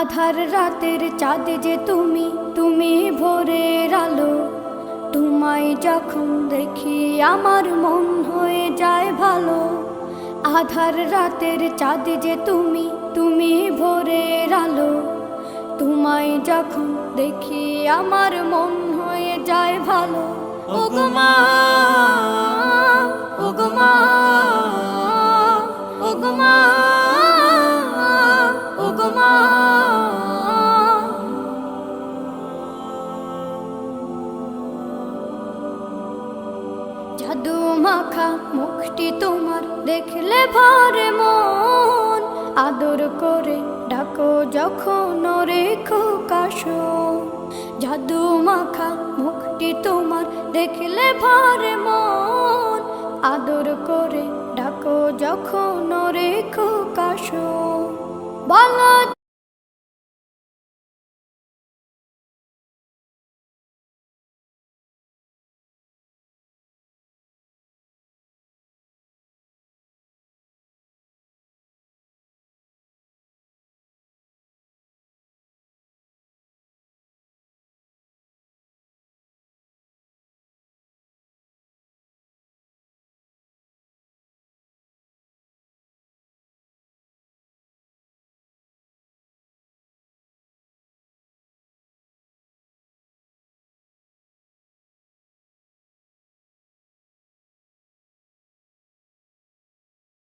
আধার রাতের চাঁদ যে তুমি, তুমি ভোরের আলো। তোমায় যখন দেখি আমার মন হয়ে যায় ভালো। আধার রাতের চাঁদ যে তুমি, তুমি ভোরের আলো। তোমায় যখন দেখি আমার মন হয়ে যায় ভালো। ওগো মা, ওগো মা, ওগো মা, ওগো মা। জাদু মাখা মুখটি তোমার দেখলে ভরে মন। আদর করে ডাকো যখন রেখো কাশন। জাদু মাখা মুখটি তোমার দেখলে ভরে মন। আদর করে ডাকো যখন রেখো কাশন। বলো